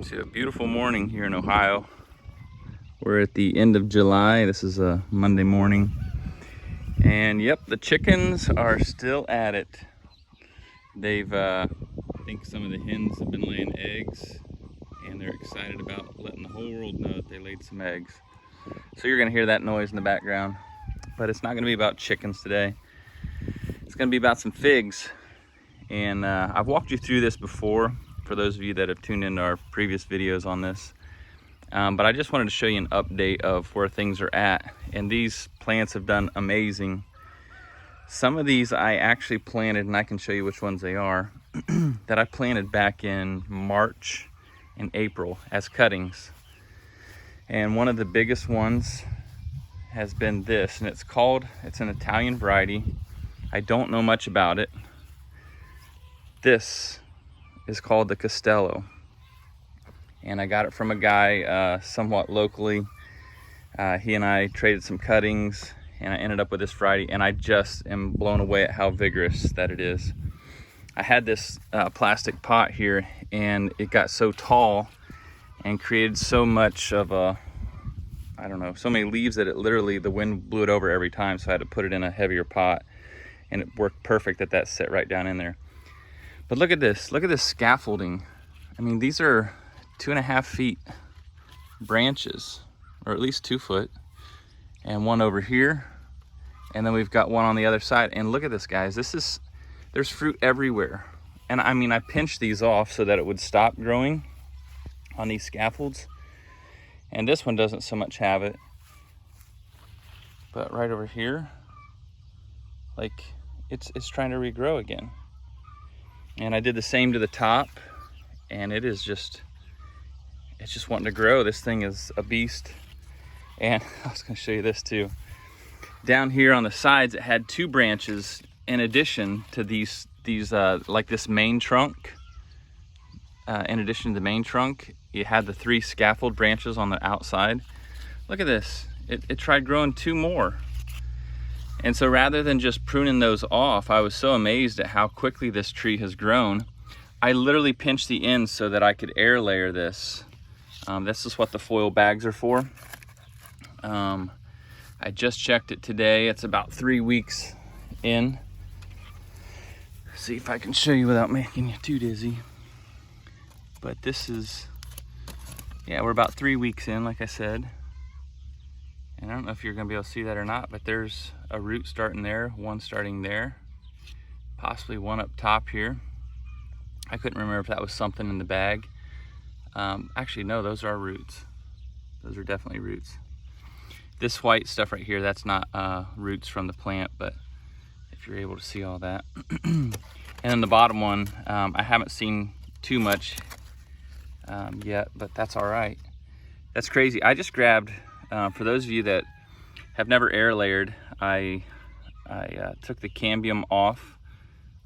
to a beautiful morning here in Ohio. We're at the end of July. This is a Monday morning. And yep, the chickens are still at it. They've, I think some of the hens have been laying eggs, and they're excited about letting the whole world know that they laid some eggs. So you're gonna hear that noise in the background, but it's not gonna be about chickens today. It's gonna be about some figs. And I've walked you through this before, for those of you that have tuned into our previous videos on this. But I just wanted to show you an update of where things are at. And these plants have done amazing. Some of these I actually planted, and I can show you which ones they are, that I planted back in March and April as cuttings. And one of the biggest ones has been this, and it's an Italian variety. I don't know much about it. This is called the Castello, and I got it from a guy somewhat locally. He and I traded some cuttings, and I ended up with this variety, and I just am blown away at how vigorous that it is. I had this plastic pot here, and it got so tall and created so much of a, I don't know, so many leaves that it literally, the wind blew it over every time, so I had to put it in a heavier pot, and it worked perfect that set right down in there. But look at this scaffolding. I mean, these are 2.5 feet branches, or at least 2 foot, and one over here, and then we've got one on the other side. And look at this, guys. There's fruit everywhere. And I mean, I pinched these off so that it would stop growing on these scaffolds. And this one doesn't so much have it. But right over here, like it's trying to regrow again. And I did the same to the top, and it's just wanting to grow. This thing is a beast. And I was gonna show you this too. Down here on the sides, it had 2 branches in addition to these like this main trunk. In addition to the main trunk, it had the 3 scaffold branches on the outside. Look at this, it tried growing 2 more. And so rather than just pruning those off, I was so amazed at how quickly this tree has grown. I literally pinched the ends so that I could air layer this. This is what the foil bags are for. I just checked it today. It's about 3 weeks in. See if I can show you without making you too dizzy. But this is, yeah, we're about 3 weeks in, like I said. And I don't know if you're gonna be able to see that or not, but there's a root starting there, one starting there, possibly one up top here. I couldn't remember if that was something in the bag. Actually, no, those are roots. Those are definitely roots. This white stuff right here, that's not roots from the plant, but if you're able to see all that. And then the bottom one, I haven't seen too much yet, but that's all right. That's crazy. I just grabbed, for those of you that have never air layered, I took the cambium off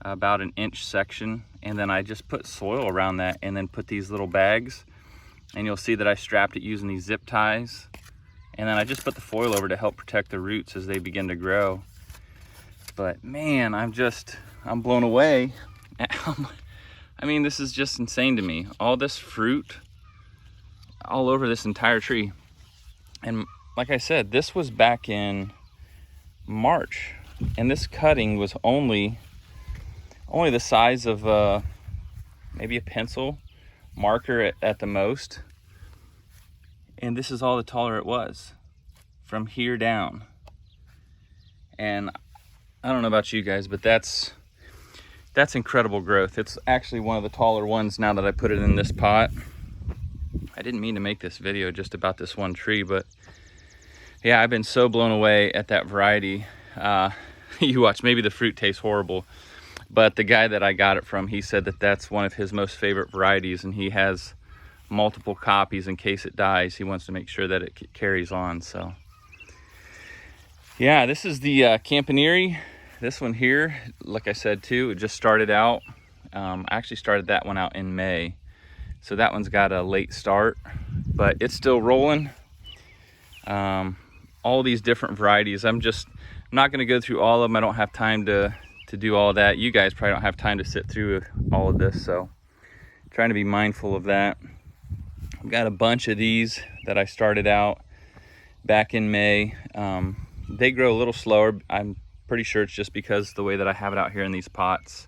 about an inch section, and then I just put soil around that and then put these little bags, and you'll see that I strapped it using these zip ties, and then I just put the foil over to help protect the roots as they begin to grow. But man, I'm blown away at how much, I mean, this is just insane to me. All this fruit all over this entire tree. And like I said, this was back in March, and this cutting was only the size of maybe a pencil marker at the most. And this is all the taller it was from here down. And I don't know about you guys, but that's incredible growth. It's actually one of the taller ones now that I put it in this pot. I didn't mean to make this video just about this one tree, but yeah, I've been so blown away at that variety. You watch, maybe the fruit tastes horrible, but the guy that I got it from, he said that that's one of his most favorite varieties, and he has multiple copies in case it dies. He wants to make sure that it carries on. So yeah, this is the Campaneri. This one here, like I said too, it just started out. I actually started that one out in May. So that one's got a late start, but it's still rolling. All these different varieties. I'm not going to go through all of them. I don't have time to do all that. You guys probably don't have time to sit through all of this, so trying to be mindful of that. I've got a bunch of these that I started out back in May. They grow a little slower. I'm pretty sure it's just because the way that I have it out here in these pots,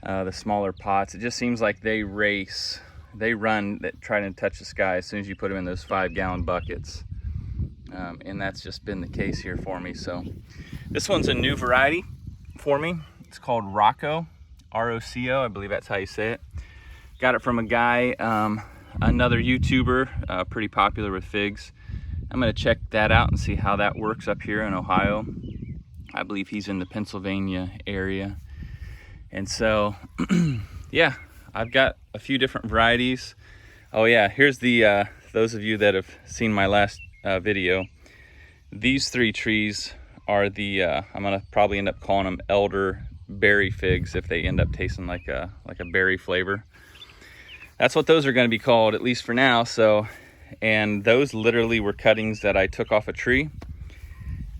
the smaller pots. It just seems like they race. They run, trying to touch the sky as soon as you put them in those 5-gallon buckets. And that's just been the case here for me. So this one's a new variety for me. It's called Rocco, R-O-C-O, I believe that's how you say it. Got it from a guy, another YouTuber, pretty popular with figs. I'm gonna check that out and see how that works up here in Ohio. I believe he's in the Pennsylvania area. And so, yeah, I've got a few different varieties. Oh yeah, here's the, those of you that have seen my last video, these 3 trees are the, I'm gonna probably end up calling them elderberry figs if they end up tasting like a berry flavor. That's what those are gonna be called, at least for now. So, and those literally were cuttings that I took off a tree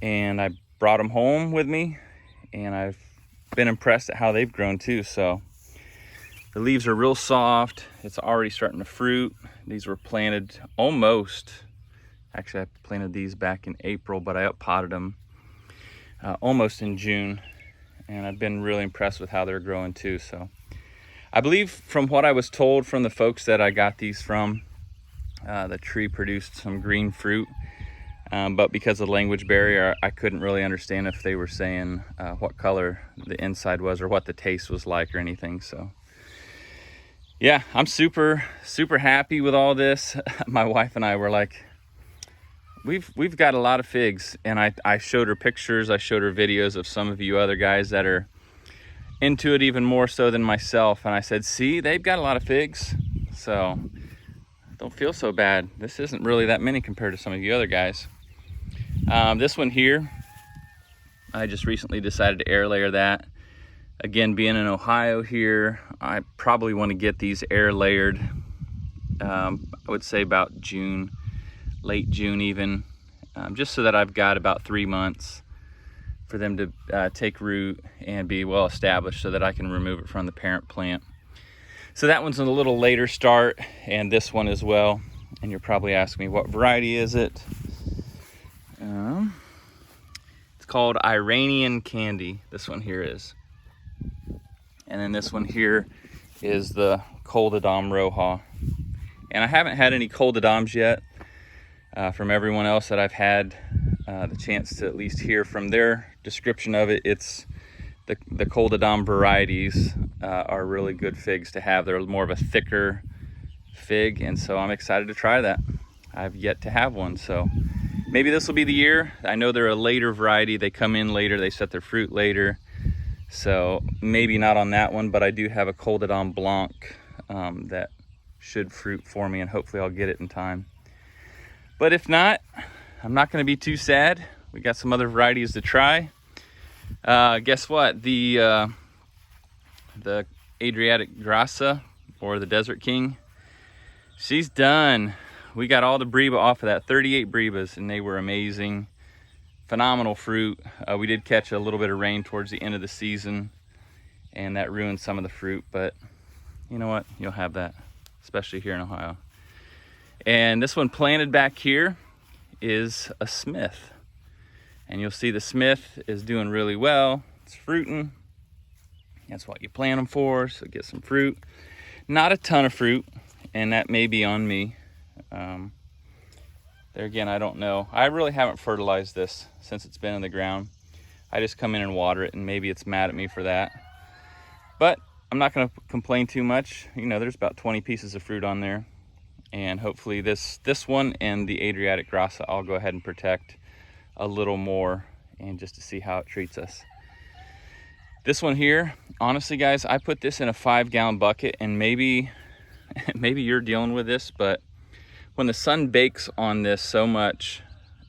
and I brought them home with me, and I've been impressed at how they've grown too. So the leaves are real soft. It's already starting to fruit. These were planted actually I planted these back in April, but I up-potted them almost in June, and I've been really impressed with how they're growing too. So I believe from what I was told from the folks that I got these from, the tree produced some green fruit, but because of the language barrier, I couldn't really understand if they were saying what color the inside was or what the taste was like or anything. So yeah, I'm super happy with all this. My wife and I were like, we've got a lot of figs, and I showed her pictures, I showed her videos of some of you other guys that are into it even more so than myself, and I said, see, they've got a lot of figs, so don't feel so bad. This isn't really that many compared to some of you other guys. This one here, I just recently decided to air layer that. Again, being in Ohio here, I probably want to get these air layered, I would say about June, late June even, just so that I've got about 3 months for them to take root and be well established so that I can remove it from the parent plant. So that one's a little later start, and this one as well. And you're probably asking me, what variety is it? It's called Iranian Candy. This one here is. And then this one here is the Coldadom Roja. And I haven't had any Coldadams yet. From everyone else that I've had the chance to at least hear from their description of it, it's the Coldadom varieties are really good figs to have. They're more of a thicker fig, and so I'm excited to try that. I've yet to have one, so maybe this will be the year. I know they're a later variety. They come in later, they set their fruit later, so maybe not on that one, but I do have a Coldadom Blanc that should fruit for me, and hopefully I'll get it in time. But if not, I'm not going to be too sad. We got some other varieties to try. Guess what? The Adriatic Grassa, or the Desert King, she's done. We got all the breva off of that, 38 brevas, and they were amazing. Phenomenal fruit. We did catch a little bit of rain towards the end of the season, and that ruined some of the fruit, but you know what? You'll have that, especially here in Ohio. And this one planted back here is a Smith. And you'll see the Smith is doing really well. It's fruiting. That's what you plant them for, so get some fruit. Not a ton of fruit, and that may be on me. There again, I don't know. I really haven't fertilized this since it's been in the ground. I just come in and water it, and maybe it's mad at me for that. But I'm not going to complain too much. You know, there's about 20 pieces of fruit on there. And hopefully this one and the Adriatic Grassa I'll go ahead and protect a little more, and just to see how it treats us. This one here, honestly guys, I put this in a 5-gallon bucket, and maybe you're dealing with this, but when the sun bakes on this so much,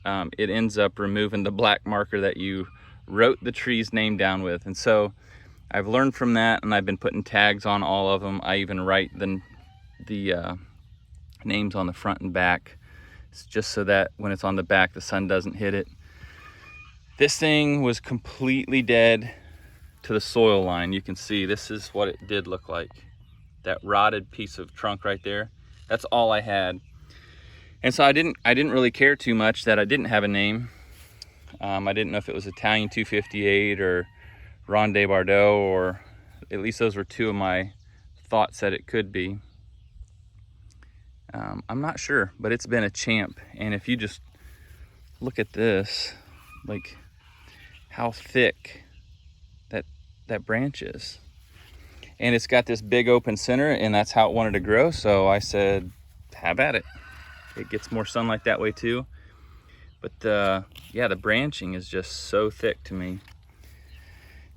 it ends up removing the black marker that you wrote the tree's name down with. And so I've learned from that, and I've been putting tags on all of them. I even write the names on the front and back. It's just so that when it's on the back, the sun doesn't hit it. This thing was completely dead to the soil line. You can see this is what it did look like. That rotted piece of trunk right there. That's all I had. And so I didn't really care too much that I didn't have a name. I didn't know if it was Italian 258 or Ronde Bordeaux, or at least those were two of my thoughts that it could be. I'm not sure, but it's been a champ. And if you just look at this, like how thick that branch is. And it's got this big open center, and that's how it wanted to grow. So I said, have at it. It gets more sunlight that way too. But yeah, the branching is just so thick to me.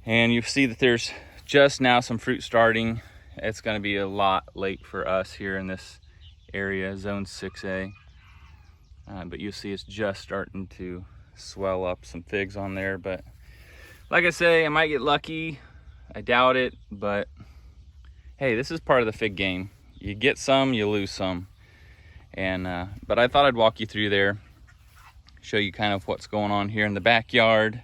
And you see that there's just now some fruit starting. It's gonna be a lot late for us here in this area, zone 6A. But you see it's just starting to swell up, some figs on there. But like I say, I might get lucky. I doubt it, but hey, this is part of the fig game. You get some, you lose some. And but I thought I'd walk you through there, show you kind of what's going on here in the backyard.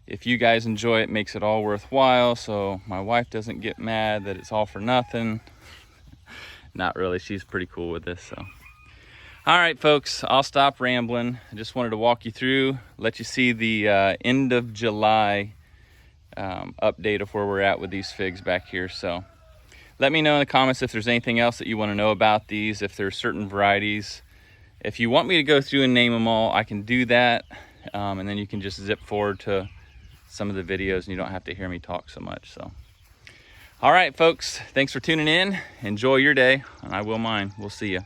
If you guys enjoy it, makes it all worthwhile, so my wife doesn't get mad that it's all for nothing. Not really, she's pretty cool with this. So all right, folks, I'll stop rambling. I just wanted to walk you through, let you see the end of July update of where we're at with these figs back here. So let me know in the comments if there's anything else that you want to know about these, if there's certain varieties. If you want me to go through and name them all, I can do that. And then you can just zip forward to some of the videos and you don't have to hear me talk so much. So, all right, folks, thanks for tuning in. Enjoy your day, and I will mine. We'll see you.